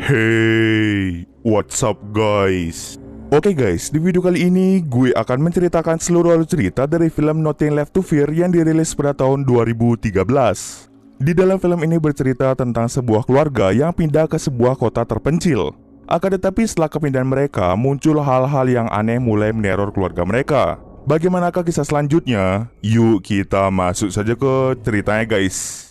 Hey, what's up guys? Oke guys, di video kali ini gue akan menceritakan seluruh alur cerita dari film Nothing Left to Fear yang dirilis pada tahun 2013. Di dalam film ini bercerita tentang sebuah keluarga yang pindah ke sebuah kota terpencil. Akan tetapi setelah kepindahan mereka, muncul hal-hal yang aneh mulai meneror keluarga mereka. Bagaimanakah kisah selanjutnya? Yuk kita masuk saja ke ceritanya guys.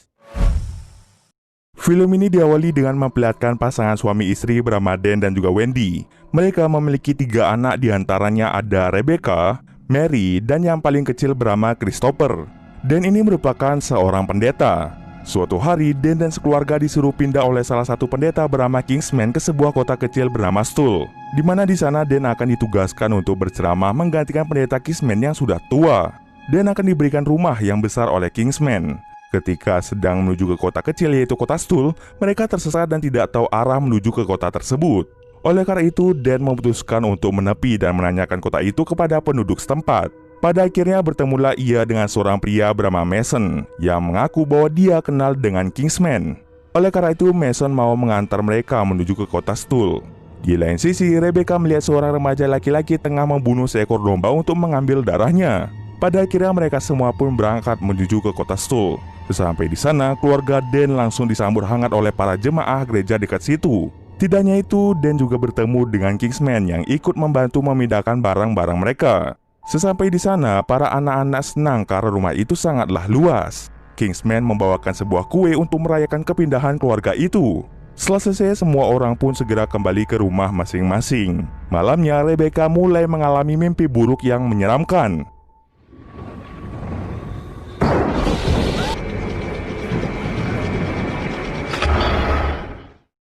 Film ini diawali dengan memperlihatkan pasangan suami istri bernama Dan dan juga Wendy. Mereka memiliki 3 anak, diantaranya ada Rebecca, Mary, dan yang paling kecil bernama Christopher. Dan ini merupakan seorang pendeta. Suatu hari, Dan dan sekeluarga disuruh pindah oleh salah satu pendeta bernama Kingsman ke sebuah kota kecil bernama Stull, di mana di sana Dan akan ditugaskan untuk berceramah menggantikan pendeta Kingsman yang sudah tua. Dan akan diberikan rumah yang besar oleh Kingsman. Ketika sedang menuju ke kota kecil yaitu kota Stull, mereka tersesat dan tidak tahu arah menuju ke kota tersebut. Oleh karena itu, Dan memutuskan untuk menepi dan menanyakan kota itu kepada penduduk setempat. Pada akhirnya bertemulah ia dengan seorang pria bernama Mason yang mengaku bahwa dia kenal dengan Kingsman. Oleh karena itu, Mason mau mengantar mereka menuju ke kota Stull. Di lain sisi, Rebecca melihat seorang remaja laki-laki tengah membunuh seekor domba untuk mengambil darahnya. Pada akhirnya mereka semua pun berangkat menuju ke kota Stull. Sesampai di sana, keluarga Dan langsung disambut hangat oleh para jemaah gereja dekat situ. Tidak hanya itu, Dan juga bertemu dengan Kingsman yang ikut membantu memindahkan barang-barang mereka. Sesampai di sana, para anak-anak senang karena rumah itu sangatlah luas. Kingsman membawakan sebuah kue untuk merayakan kepindahan keluarga itu. Setelah selesai, semua orang pun segera kembali ke rumah masing-masing. Malamnya, Rebecca mulai mengalami mimpi buruk yang menyeramkan.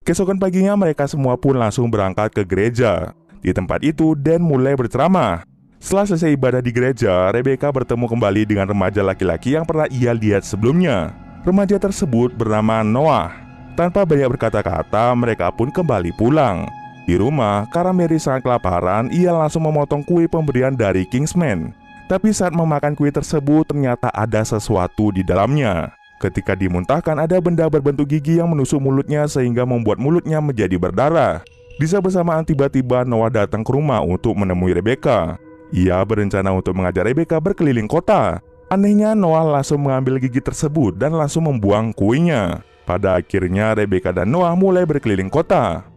Keesokan paginya mereka semua pun langsung berangkat ke gereja. Di tempat itu, Dan mulai berceramah. Setelah selesai ibadah di gereja, Rebecca bertemu kembali dengan remaja laki-laki yang pernah ia lihat sebelumnya. Remaja tersebut bernama Noah. Tanpa banyak berkata-kata, mereka pun kembali pulang. Di rumah, karena Mary sangat kelaparan, ia langsung memotong kue pemberian dari Kingsman. Tapi saat memakan kue tersebut, ternyata ada sesuatu di dalamnya. Ketika dimuntahkan, ada benda berbentuk gigi yang menusuk mulutnya sehingga membuat mulutnya menjadi berdarah. Di saat bersamaan, tiba-tiba Noah datang ke rumah untuk menemui Rebecca. Ia berencana untuk mengajak Rebecca berkeliling kota. Anehnya, Noah langsung mengambil gigi tersebut dan langsung membuang kuenya. Pada akhirnya, Rebecca dan Noah mulai berkeliling kota.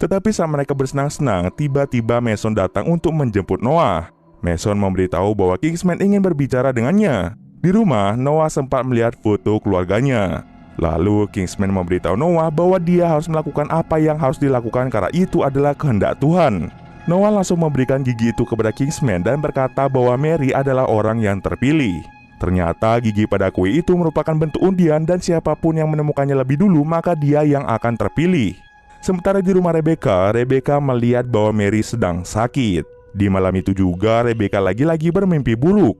Tetapi saat mereka bersenang-senang, tiba-tiba Mason datang untuk menjemput Noah. Mason memberitahu bahwa Kingsman ingin berbicara dengannya. Di rumah, Noah sempat melihat foto keluarganya. Lalu Kingsman memberitahu Noah bahwa dia harus melakukan apa yang harus dilakukan karena itu adalah kehendak Tuhan. Noah langsung memberikan gigi itu kepada Kingsman dan berkata bahwa Mary adalah orang yang terpilih. Ternyata gigi pada kue itu merupakan bentuk undian dan siapapun yang menemukannya lebih dulu maka dia yang akan terpilih. Sementara di rumah Rebecca melihat bahwa Mary sedang sakit. Di malam itu juga Rebecca lagi-lagi bermimpi buruk.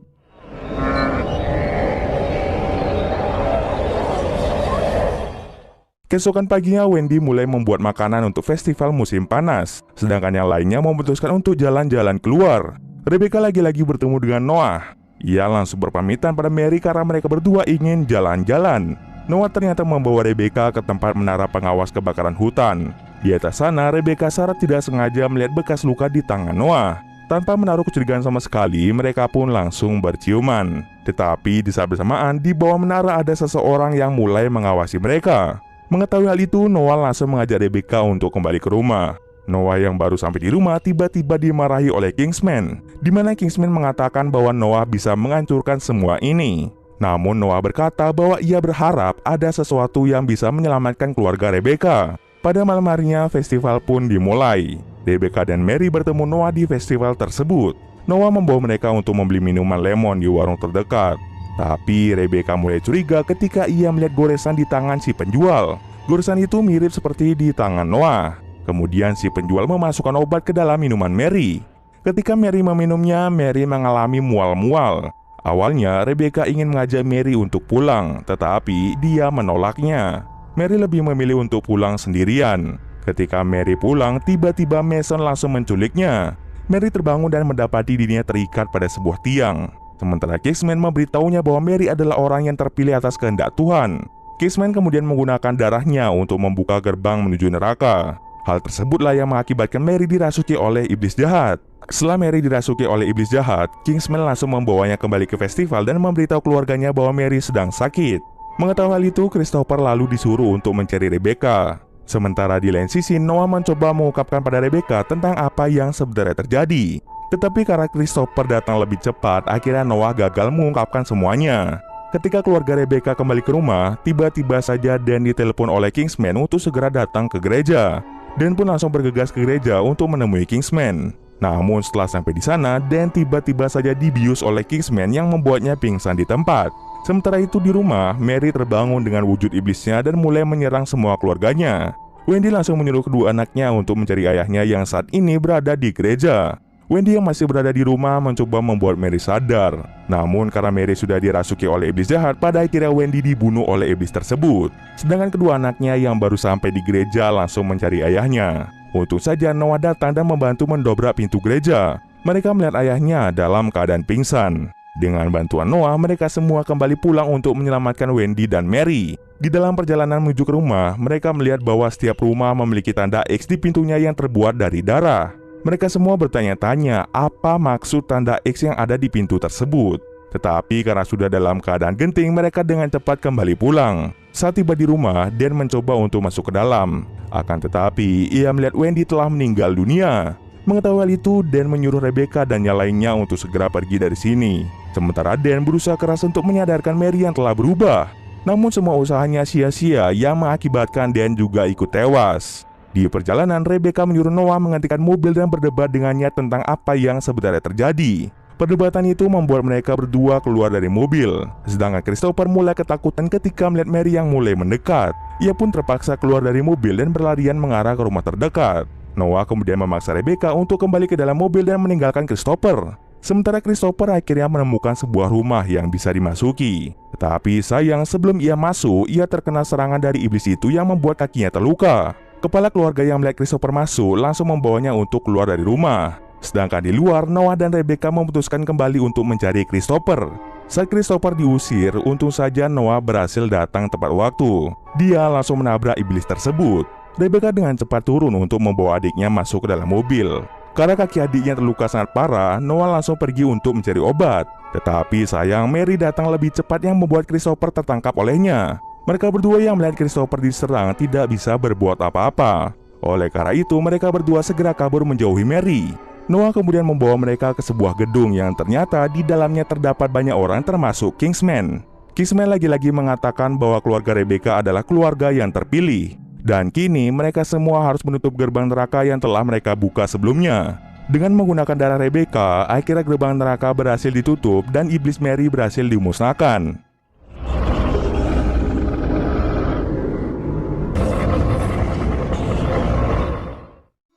Keesokan paginya Wendy mulai membuat makanan untuk festival musim panas. Sedangkan yang lainnya memutuskan untuk jalan-jalan keluar. Rebecca lagi-lagi bertemu dengan Noah. Ia langsung berpamitan pada Mary karena mereka berdua ingin jalan-jalan. Noah ternyata membawa Rebecca ke tempat menara pengawas kebakaran hutan. Di atas sana, Rebecca secara tidak sengaja melihat bekas luka di tangan Noah. Tanpa menaruh kecurigaan sama sekali, mereka pun langsung berciuman. Tetapi di saat bersamaan, di bawah menara ada seseorang yang mulai mengawasi mereka. Mengetahui hal itu, Noah langsung mengajak Rebecca untuk kembali ke rumah. Noah yang baru sampai di rumah tiba-tiba dimarahi oleh Kingsman, di mana Kingsman mengatakan bahwa Noah bisa menghancurkan semua ini. Namun Noah berkata bahwa ia berharap ada sesuatu yang bisa menyelamatkan keluarga Rebecca. Pada malam harinya, festival pun dimulai. Rebecca dan Mary bertemu Noah di festival tersebut. Noah membawa mereka untuk membeli minuman lemon di warung terdekat. Tapi Rebecca mulai curiga ketika ia melihat goresan di tangan si penjual. Goresan itu mirip seperti di tangan Noah. Kemudian si penjual memasukkan obat ke dalam minuman Mary. Ketika Mary meminumnya, Mary mengalami mual-mual. Awalnya, Rebecca ingin mengajak Mary untuk pulang, tetapi dia menolaknya. Mary lebih memilih untuk pulang sendirian. Ketika Mary pulang, tiba-tiba Mason langsung menculiknya. Mary terbangun dan mendapati dirinya terikat pada sebuah tiang. Sementara Kingsman memberitahunya bahwa Mary adalah orang yang terpilih atas kehendak Tuhan. Kingsman kemudian menggunakan darahnya untuk membuka gerbang menuju neraka. Hal tersebutlah yang mengakibatkan Mary dirasuki oleh iblis jahat. Setelah Mary dirasuki oleh iblis jahat, Kingsman langsung membawanya kembali ke festival dan memberitahu keluarganya bahwa Mary sedang sakit. Mengetahui hal itu, Christopher lalu disuruh untuk mencari Rebecca. Sementara di lain sisi, Noah mencoba mengungkapkan pada Rebecca tentang apa yang sebenarnya terjadi. Tetapi karena Christopher datang lebih cepat, akhirnya Noah gagal mengungkapkan semuanya. Ketika keluarga Rebecca kembali ke rumah, tiba-tiba saja Dan ditelepon oleh Kingsman untuk segera datang ke gereja. Dan pun langsung bergegas ke gereja untuk menemui Kingsman. Namun setelah sampai di sana, Dan tiba-tiba saja dibius oleh Kingsman yang membuatnya pingsan di tempat. Sementara itu di rumah, Mary terbangun dengan wujud iblisnya dan mulai menyerang semua keluarganya. Wendy langsung menyuruh kedua anaknya untuk mencari ayahnya yang saat ini berada di gereja. Wendy yang masih berada di rumah mencoba membuat Mary sadar. Namun karena Mary sudah dirasuki oleh iblis jahat, pada akhirnya Wendy dibunuh oleh iblis tersebut. Sedangkan kedua anaknya yang baru sampai di gereja langsung mencari ayahnya. Untung saja Noah datang dan membantu mendobrak pintu gereja. Mereka melihat ayahnya dalam keadaan pingsan. Dengan bantuan Noah, mereka semua kembali pulang untuk menyelamatkan Wendy dan Mary. Di dalam perjalanan menuju ke rumah, mereka melihat bahwa setiap rumah memiliki tanda X di pintunya yang terbuat dari darah. Mereka semua bertanya-tanya apa maksud tanda X yang ada di pintu tersebut. Tetapi karena sudah dalam keadaan genting, mereka dengan cepat kembali pulang. Saat tiba di rumah, Dan mencoba untuk masuk ke dalam. Akan tetapi, ia melihat Wendy telah meninggal dunia. Mengetahui hal itu, Dan menyuruh Rebecca dan yang lainnya untuk segera pergi dari sini. Sementara Dan berusaha keras untuk menyadarkan Mary yang telah berubah. Namun semua usahanya sia-sia yang mengakibatkan Dan juga ikut tewas. Di perjalanan, Rebecca menyuruh Noah menghentikan mobil dan berdebat dengannya tentang apa yang sebenarnya terjadi. Perdebatan itu membuat mereka berdua keluar dari mobil. Sedangkan Christopher mulai ketakutan ketika melihat Mary yang mulai mendekat. Ia pun terpaksa keluar dari mobil dan berlarian mengarah ke rumah terdekat. Noah kemudian memaksa Rebecca untuk kembali ke dalam mobil dan meninggalkan Christopher. Sementara Christopher akhirnya menemukan sebuah rumah yang bisa dimasuki. Tetapi sayang, sebelum ia masuk, ia terkena serangan dari iblis itu yang membuat kakinya terluka. Kepala keluarga yang melihat Christopher masuk langsung membawanya untuk keluar dari rumah. Sedangkan di luar, Noah dan Rebecca memutuskan kembali untuk mencari Christopher. Saat Christopher diusir, untung saja Noah berhasil datang tepat waktu. Dia langsung menabrak iblis tersebut. Rebecca dengan cepat turun untuk membawa adiknya masuk ke dalam mobil. Karena kaki adiknya terluka sangat parah, Noah langsung pergi untuk mencari obat. Tetapi sayang, Mary datang lebih cepat yang membuat Christopher tertangkap olehnya. Mereka berdua yang melihat Christopher diserang tidak bisa berbuat apa-apa. Oleh karena itu, mereka berdua segera kabur menjauhi Mary. Noah kemudian membawa mereka ke sebuah gedung yang ternyata di dalamnya terdapat banyak orang termasuk Kingsman. Kingsman lagi-lagi mengatakan bahwa keluarga Rebecca adalah keluarga yang terpilih. Dan kini mereka semua harus menutup gerbang neraka yang telah mereka buka sebelumnya. Dengan menggunakan darah Rebecca, akhirnya gerbang neraka berhasil ditutup dan iblis Mary berhasil dimusnahkan.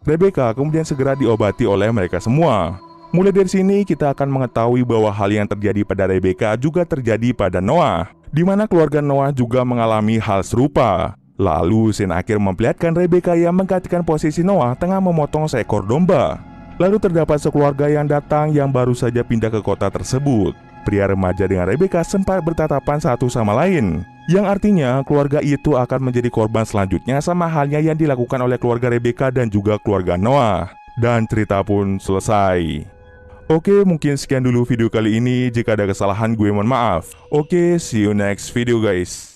Rebecca kemudian segera diobati oleh mereka semua. Mulai dari sini kita akan mengetahui bahwa hal yang terjadi pada Rebecca juga terjadi pada Noah, di mana keluarga Noah juga mengalami hal serupa. Lalu scene akhir memperlihatkan Rebecca yang menggantikan posisi Noah tengah memotong seekor domba. Lalu terdapat sekeluarga yang datang yang baru saja pindah ke kota tersebut. Pria remaja dengan Rebecca sempat bertatapan satu sama lain, yang artinya keluarga itu akan menjadi korban selanjutnya sama halnya yang dilakukan oleh keluarga Rebecca dan juga keluarga Noah. Dan cerita pun selesai. Oke, mungkin sekian dulu video kali ini. Jika ada kesalahan gue mohon maaf. Oke, see you next video guys.